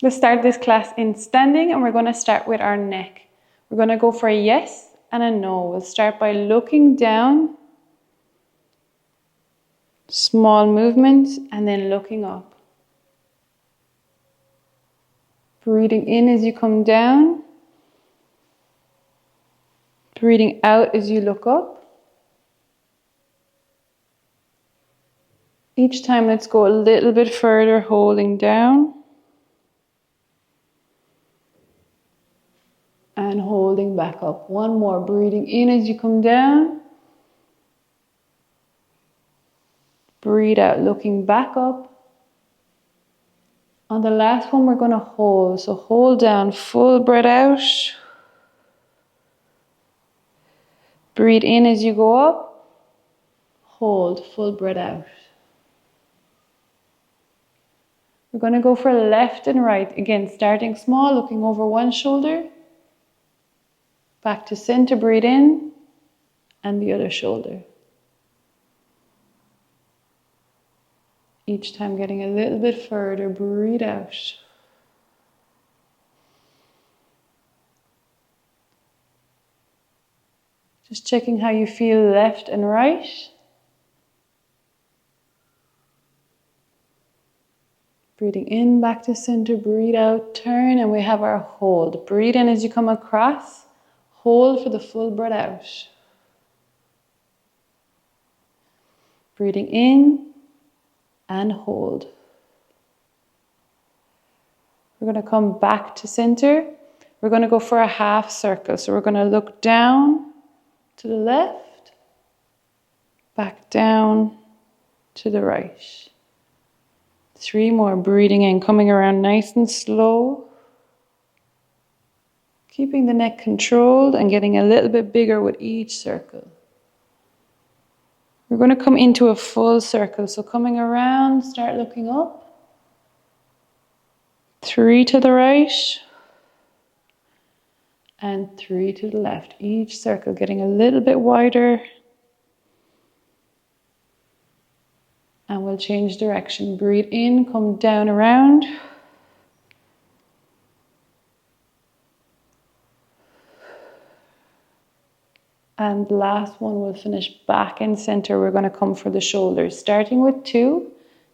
Let's start this class in standing, and we're going to start with our neck. We're going to go for a yes and a no. We'll start by looking down, small movements, and then looking up. Breathing in as you come down, breathing out as you look up. Each time, let's go a little bit further, holding down and holding back up. One more, breathing in as you come down. Breathe out, looking back up. On the last one, we're going to hold. So hold down, full breath out. Breathe in as you go up. Hold, full breath out. We're going to go for left and right. Again, starting small, looking over one shoulder. Back to center, breathe in. And the other shoulder. Each time getting a little bit further, breathe out. Just checking how you feel left and right. Breathing in, back to center, breathe out, turn, and we have our hold. Breathe in as you come across, hold for the full breath out. Breathing in and hold. We're going to come back to center. We're going to go for a half circle. So we're going to look down to the left, back down to the right. 3 more, breathing in, coming around nice and slow. Keeping the neck controlled and getting a little bit bigger with each circle. We're going to come into a full circle. So coming around, start looking up. 3 to the right. And 3 to the left. Each circle getting a little bit wider. And we'll change direction. Breathe in, come down around. And the last one, we'll finish back in center. We're going to come for the shoulders. Starting with 2,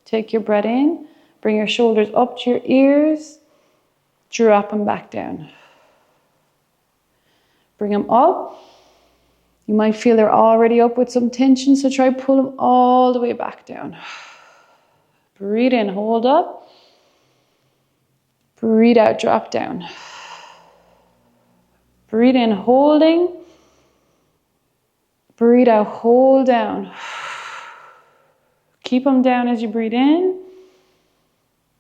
take your breath in. Bring your shoulders up to your ears. Drop them back down. Bring them up. You might feel they're already up with some tension, so try pull them all the way back down. Breathe in, hold up. Breathe out, drop down. Breathe in, holding. Breathe out, hold down. Keep them down as you breathe in.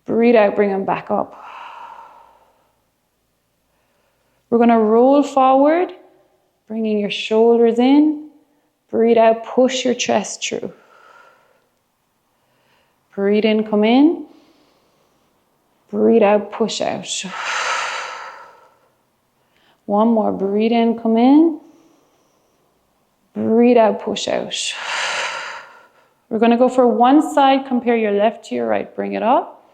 Breathe out, bring them back up. We're going to roll forward, bringing your shoulders in. Breathe out, push your chest through. Breathe in, come in. Breathe out, push out. One more, breathe in, come in. Breathe out, push out. We're going to go for one side, compare your left to your right. Bring it up.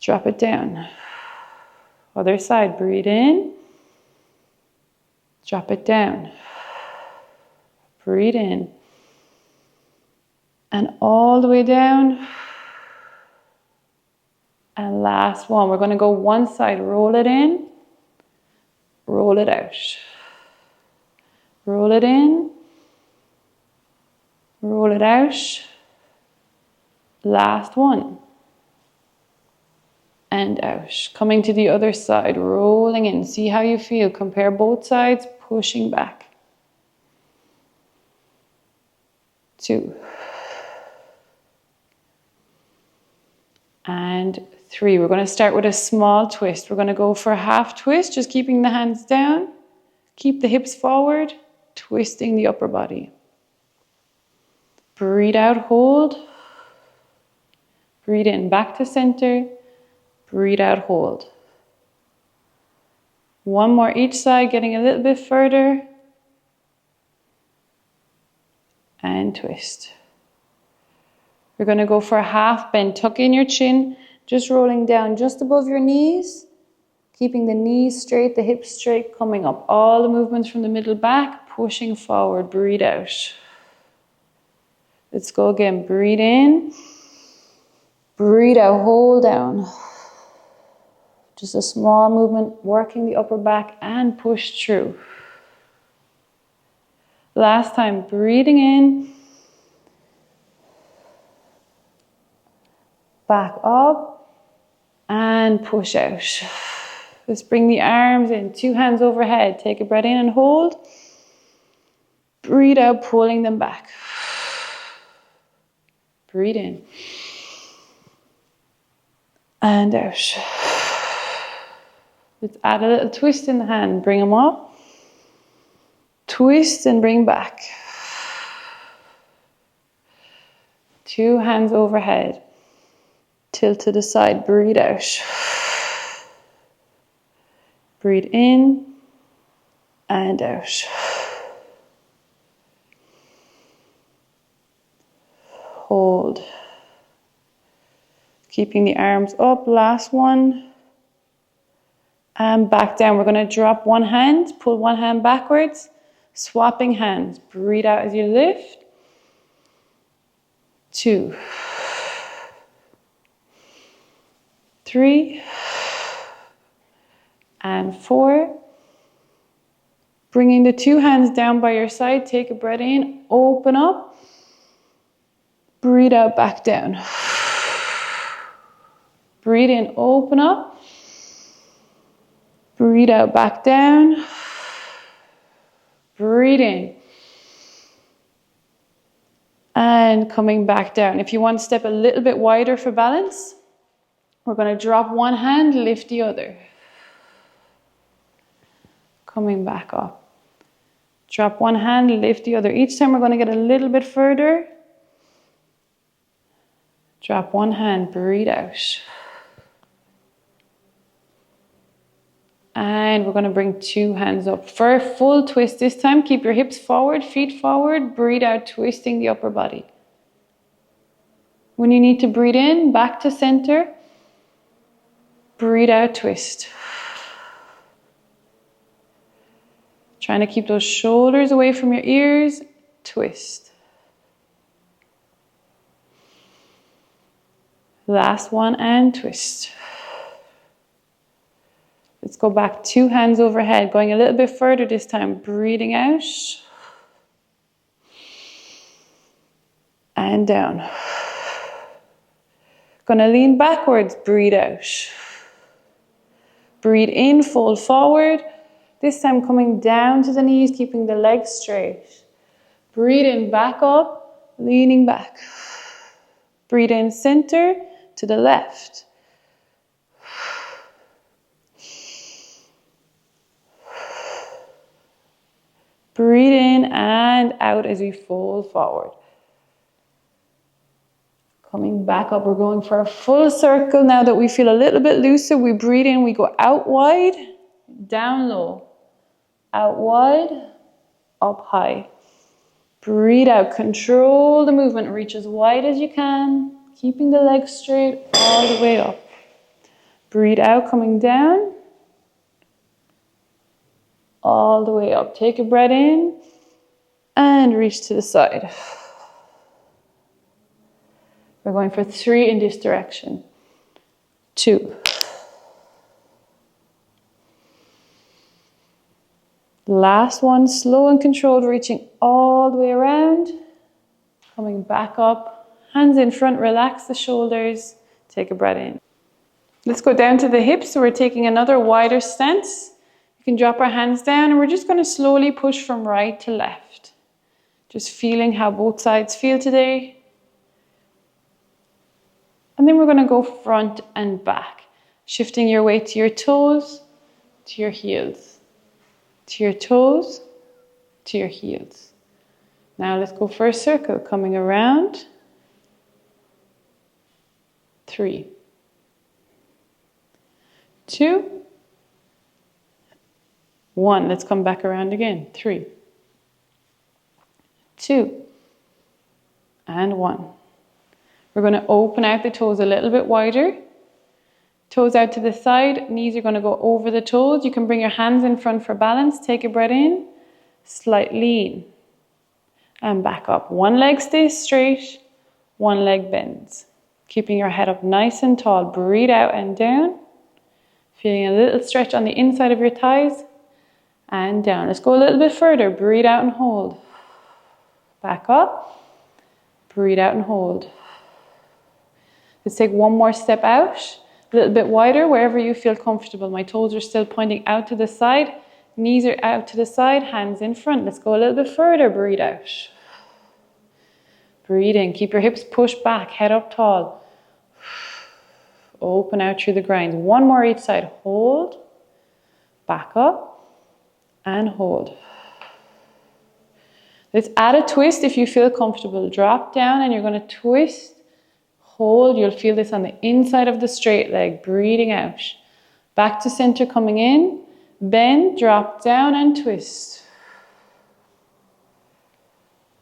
Drop it down. Other side, breathe in. Drop it down. Breathe in. And all the way down. And last one, we're going to go one side, roll it in. Roll it out. Roll it in. Roll it out. Last one. And out. Coming to the other side, rolling in. See how you feel. Compare both sides, pushing back. 2. And 3. We're going to start with a small twist. We're going to go for a half twist, just keeping the hands down. Keep the hips forward, twisting the upper body. Breathe out, hold. Breathe in, back to center. Breathe out, hold. One more each side, getting a little bit further. And twist. We're going to go for a half bend. Tuck in your chin. Just rolling down just above your knees, keeping the knees straight, the hips straight, coming up. All the movements from the middle back, pushing forward, breathe out. Let's go again, breathe in, breathe out, hold down. Just a small movement, working the upper back and push through. Last time, breathing in, back up and push out. Let's bring the arms in, 2 hands overhead. Take a breath in and hold. Breathe out, pulling them back. Breathe in. And out. Let's add a little twist in the hand. Bring them up. Twist and bring back. 2 hands overhead. Tilt to the side. Breathe out. Breathe in and out. Hold. Keeping the arms up. Last one. And back down. We're going to drop one hand. Pull one hand backwards. Swapping hands. Breathe out as you lift. 2. 3. And 4. Bringing the 2 hands down by your side. Take a breath in. Open up. Breathe out, back down. Breathe in, open up. Breathe out, back down. Breathe in. And coming back down. If you want to step a little bit wider for balance, we're going to drop one hand, lift the other. Coming back up. Drop one hand, lift the other. Each time we're going to get a little bit further. Drop one hand, breathe out. And we're going to bring 2 hands up for a full twist. This time, keep your hips forward, feet forward, breathe out, twisting the upper body. When you need to breathe in, back to center, breathe out, twist. Trying to keep those shoulders away from your ears, twist. Last one and twist. Let's go back, 2 hands overhead, going a little bit further this time, breathing out. And down. Gonna lean backwards, breathe out. Breathe in, fold forward. This time coming down to the knees, keeping the legs straight. Breathe in, back up, leaning back. Breathe in, center, to the left. Breathe in and out as we fold forward. Coming back up, we're going for a full circle. Now that we feel a little bit looser, we breathe in, we go out wide, down low. Out wide, up high. Breathe out, control the movement, reach as wide as you can, keeping the legs straight all the way up. Breathe out, coming down. All the way up. Take a breath in and reach to the side. We're going for 3 in this direction. 2. Last one, slow and controlled, reaching all the way around. Coming back up. Hands in front, relax the shoulders. Take a breath in. Let's go down to the hips. So we're taking another wider stance. You can drop our hands down and we're just going to slowly push from right to left. Just feeling how both sides feel today. And then we're going to go front and back. Shifting your weight to your toes, to your heels. To your toes, to your heels. Now let's go for a circle. Coming around. 3. 2. 1. Let's come back around again. 3. 2. And 1. We're going to open out the toes a little bit wider. Toes out to the side, knees are going to go over the toes. You can bring your hands in front for balance. Take a breath in, slight lean, and back up. One leg stays straight, one leg bends. Keeping your head up nice and tall. Breathe out and down. Feeling a little stretch on the inside of your thighs, and down. Let's go a little bit further. Breathe out and hold. Back up. Breathe out and hold. Let's take one more step out. A little bit wider, wherever you feel comfortable. My toes are still pointing out to the side. Knees are out to the side, hands in front. Let's go a little bit further. Breathe out. Breathe in. Keep your hips pushed back, head up tall. Open out through the groins. One more each side. Hold. Back up. And hold. Let's add a twist if you feel comfortable. Drop down and you're going to twist. Hold. You'll feel this on the inside of the straight leg. Breathing out. Back to center coming in. Bend, drop down and twist.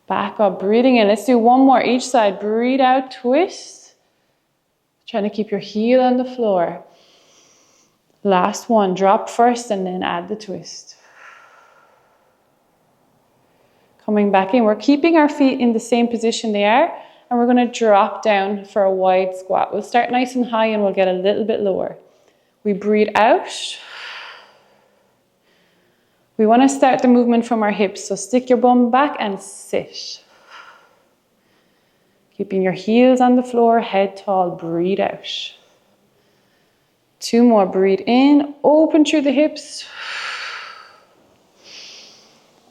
Back up, breathing in. Let's do one more each side. Breathe out, twist. Trying to keep your heel on the floor. Last one. Drop first and then add the twist. Coming back in. We're keeping our feet in the same position they are. And we're going to drop down for a wide squat. We'll start nice and high and we'll get a little bit lower. We breathe out. We want to start the movement from our hips. So stick your bum back and sit. Keeping your heels on the floor, head tall. Breathe out. Two more. Breathe in. Open through the hips.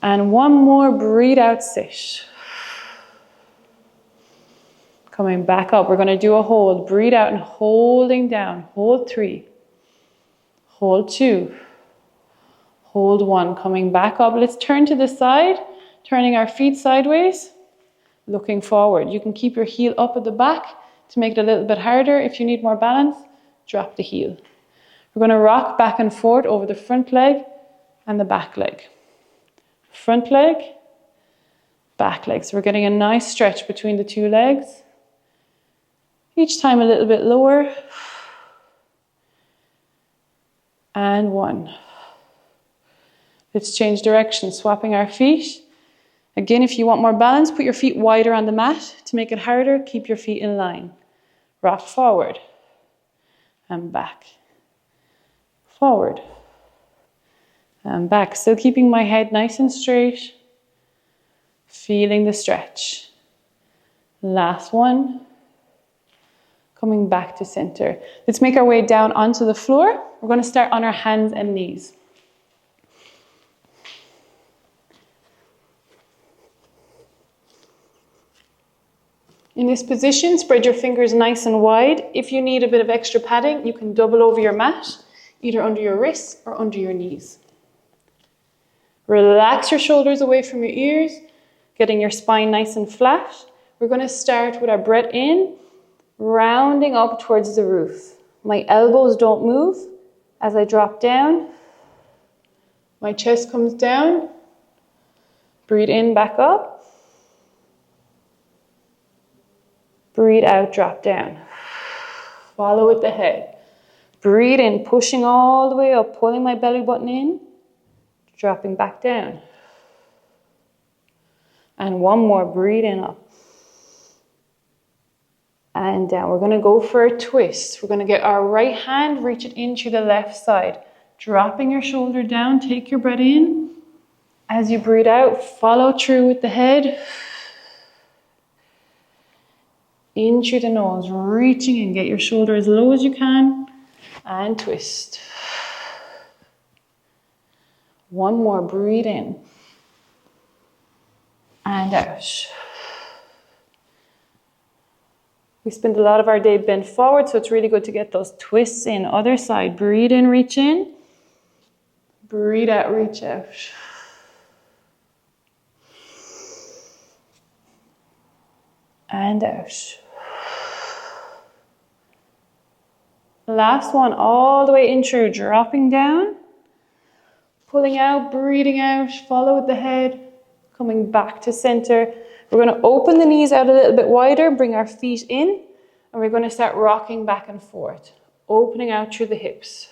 And one more. Breathe out. Sit. Coming back up, we're going to do a hold. Breathe out and holding down. Hold 3. Hold 2. Hold 1. Coming back up. Let's turn to the side, turning our feet sideways, looking forward. You can keep your heel up at the back to make it a little bit harder. If you need more balance, drop the heel. We're going to rock back and forth over the front leg and the back leg. Front leg, back leg. So we're getting a nice stretch between the two legs. Each time a little bit lower. And 1. Let's change direction, swapping our feet. Again, if you want more balance, put your feet wider on the mat. To make it harder, keep your feet in line. Rock forward and back. Forward and back. Still keeping my head nice and straight. Feeling the stretch. Last one. Coming back to center. Let's make our way down onto the floor. We're going to start on our hands and knees. In this position, spread your fingers nice and wide. If you need a bit of extra padding, you can double over your mat, either under your wrists or under your knees. Relax your shoulders away from your ears, getting your spine nice and flat. We're going to start with our breath in, rounding up towards the roof. My elbows don't move. As I drop down, my chest comes down. Breathe in, back up. Breathe out, drop down. Follow with the head. Breathe in, pushing all the way up, pulling my belly button in, dropping back down. And one more, breathe in, up. And down. We're going to go for a twist. We're going to get our right hand, reach it in through the left side. Dropping your shoulder down, take your breath in. As you breathe out, follow through with the head. In through the nose, reaching in, get your shoulder as low as you can, and twist. One more, breathe in, and out. We spend a lot of our day bent forward, so it's really good to get those twists in. Other side, breathe in, reach in, breathe out, reach out. And out. Last one, all the way in through, dropping down, pulling out, breathing out, follow with the head, coming back to center. We're going to open the knees out a little bit wider, bring our feet in, and we're going to start rocking back and forth. opening out through the hips.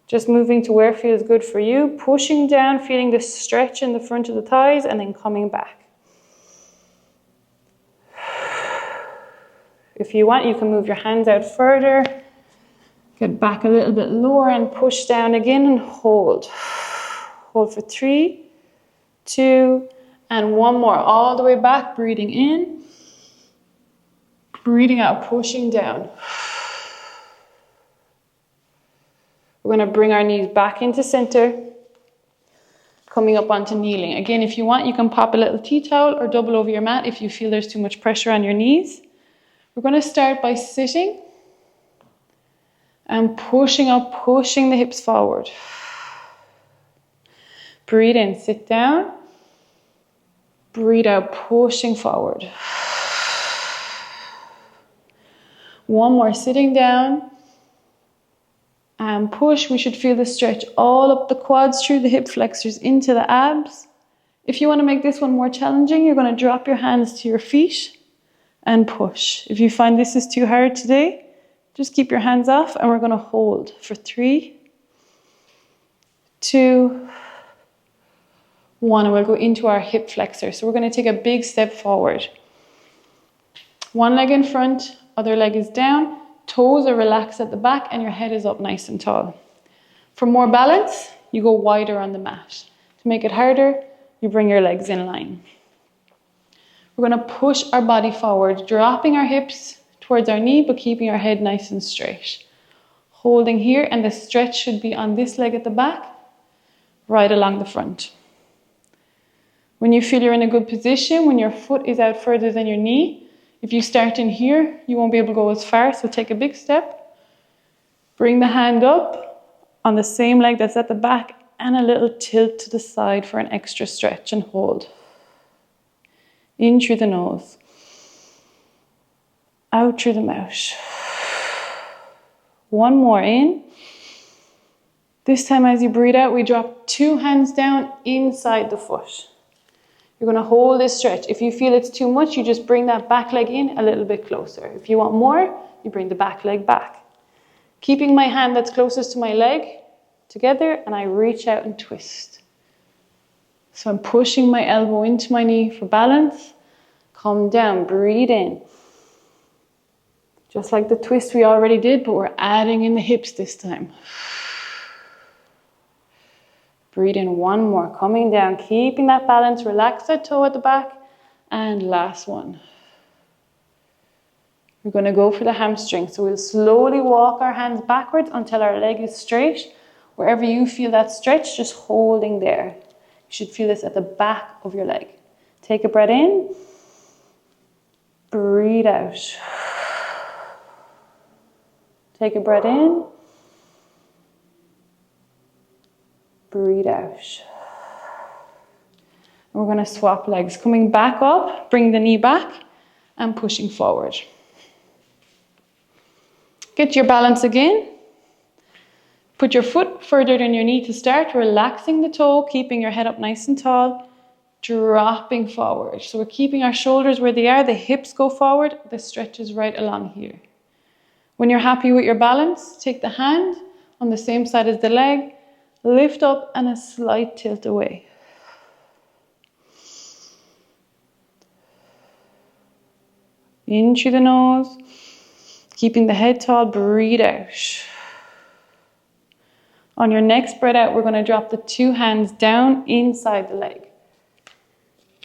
Just moving to where feels good for you, pushing down, feeling the stretch in the front of the thighs, and then coming back. If you want, you can move your hands out further, get back a little bit lower and push down again and hold. Hold for 3, 2, and 1 more. All the way back, breathing in, breathing out, pushing down. We're going to bring our knees back into center, coming up onto kneeling. Again, if you want, you can pop a little tea towel or double over your mat if you feel there's too much pressure on your knees. We're going to start by sitting and pushing up, pushing the hips forward. Breathe in, sit down. Breathe out, pushing forward. 1 more, sitting down. And push. We should feel the stretch all up the quads, through the hip flexors, into the abs. If you want to make this one more challenging, you're going to drop your hands to your feet and push. If you find this is too hard today, just keep your hands off and we're going to hold for 3, 2, 1. And we'll go into our hip flexor. So we're going to take a big step forward. One leg in front, other leg is down. Toes are relaxed at the back and your head is up nice and tall. For more balance, you go wider on the mat. To make it harder, you bring your legs in line. We're going to push our body forward, dropping our hips towards our knee, but keeping our head nice and straight. Holding here, and the stretch should be on this leg at the back, right along the front. When you feel you're in a good position, when your foot is out further than your knee, if you start in here, you won't be able to go as far, so take a big step. Bring the hand up on the same leg that's at the back and a little tilt to the side for an extra stretch and hold. In through the nose. Out through the mouth. 1 more in. This time as you breathe out, we drop 2 hands down inside the foot. You're going to hold this stretch. If you feel it's too much, you just bring that back leg in a little bit closer. If you want more, you bring the back leg back. Keeping my hand that's closest to my leg together, and I reach out and twist. So I'm pushing my elbow into my knee for balance. Come down, breathe in. Just like the twist we already did, but we're adding in the hips this time. Breathe in 1 more, coming down, keeping that balance, relax that toe at the back, and last one. We're going to go for the hamstring, so we'll slowly walk our hands backwards until our leg is straight. Wherever you feel that stretch, just holding there. You should feel this at the back of your leg. Take a breath in, breathe out. Take a breath in, breathe out. And we're going to swap legs. Coming back up, bring the knee back and pushing forward. Get your balance again. Put your foot further than your knee to start, relaxing the toe, keeping your head up nice and tall, dropping forward. So we're keeping our shoulders where they are, the hips go forward, the stretch is right along here. When you're happy with your balance, take the hand on the same side as the leg, lift up and a slight tilt away. In through the nose, keeping the head tall, breathe out. On your next breath out, we're going to drop the 2 hands down inside the leg.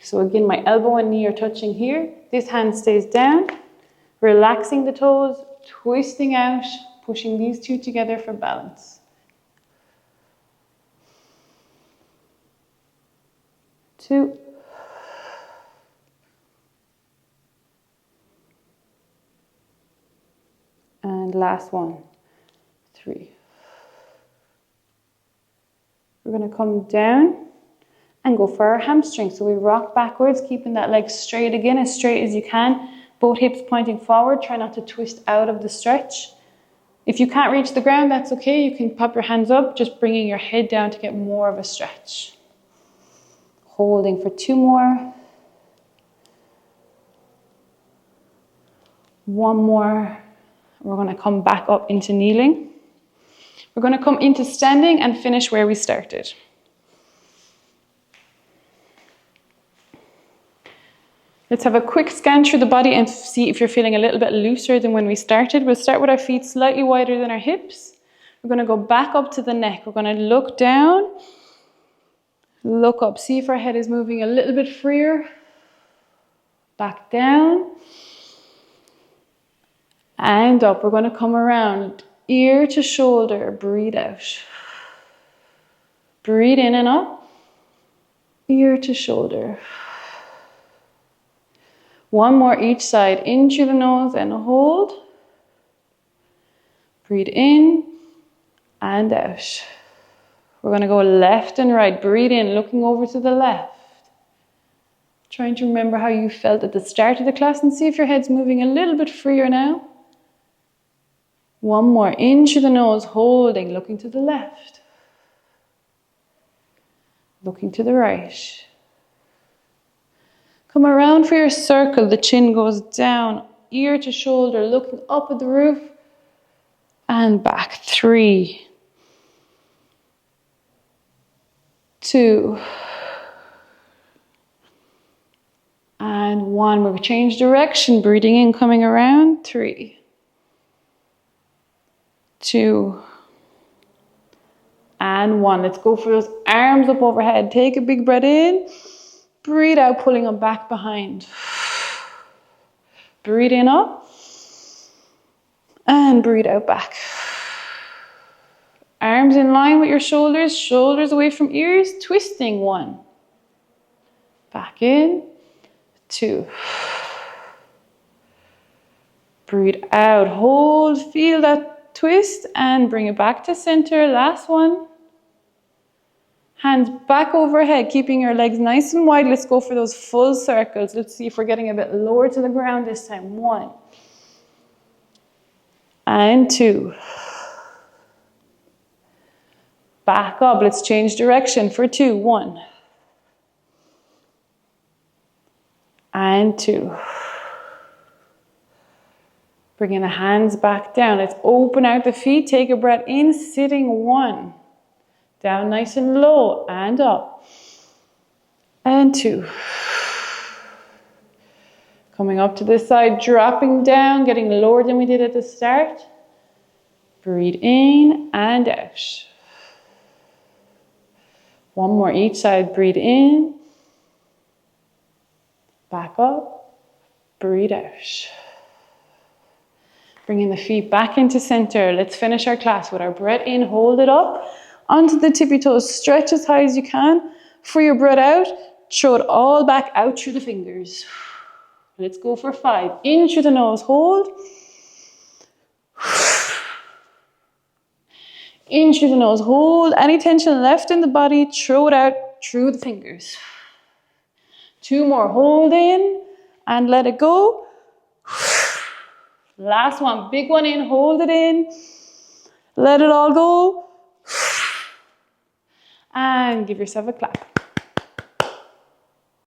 So again, my elbow and knee are touching here. This hand stays down, relaxing the toes, twisting out, pushing these 2 together for balance. 2. And last one. 3. We're going to come down and go for our hamstring. So we rock backwards, keeping that leg straight again, as straight as you can. Both hips pointing forward. Try not to twist out of the stretch. If you can't reach the ground, that's okay. You can pop your hands up, just bringing your head down to get more of a stretch. Holding for 2 more. 1 more. We're going to come back up into kneeling. We're going to come into standing and finish where we started. Let's have a quick scan through the body and see if you're feeling a little bit looser than when we started. We'll start with our feet slightly wider than our hips. We're going to go back up to the neck. We're going to look down, look up. See if our head is moving a little bit freer. Back down. And up. We're going to come around, ear to shoulder. Breathe out. Breathe in and up. Ear to shoulder. One more each side. In through the nose and hold. Breathe in and out. We're going to go left and right. Breathe in, looking over to the left. Trying to remember how you felt at the start of the class and see if your head's moving a little bit freer now. One more. In through the nose, holding, looking to the left. Looking to the right. Come around for your circle. The chin goes down, ear to shoulder, looking up at the roof. And back. 3, 2, and 1. We'll change direction. Breathing in, coming around. 3, 2, and 1. Let's go for those arms up overhead. Take a big breath in. Breathe out, pulling them back behind. Breathe in up. And breathe out back. Arms in line with your shoulders. Shoulders away from ears. Twisting. 1. Back in. 2. Breathe out. Hold. Feel that twist. And bring it back to center. Last one. Hands back overhead, keeping your legs nice and wide. Let's go for those full circles. Let's see if we're getting a bit lower to the ground this time. 1. And 2. Back up. Let's change direction for 2. 1. And 2. Bringing the hands back down. Let's open out the feet. Take a breath in, sitting. 1. Down nice and low, and up. And 2. Coming up to this side, dropping down, getting lower than we did at the start. Breathe in and out. 1 more each side. Breathe in. Back up. Breathe out. Bringing the feet back into center. Let's finish our class with our breath in. Hold it up. Onto the tippy toes, stretch as high as you can. Free your breath out, throw it all back out through the fingers. Let's go for 5. In through the nose, hold. In through the nose, hold. Any tension left in the body, throw it out through the fingers. 2 more, hold in and let it go. Last one, big one in, hold it in. Let it all go. And give yourself a clap.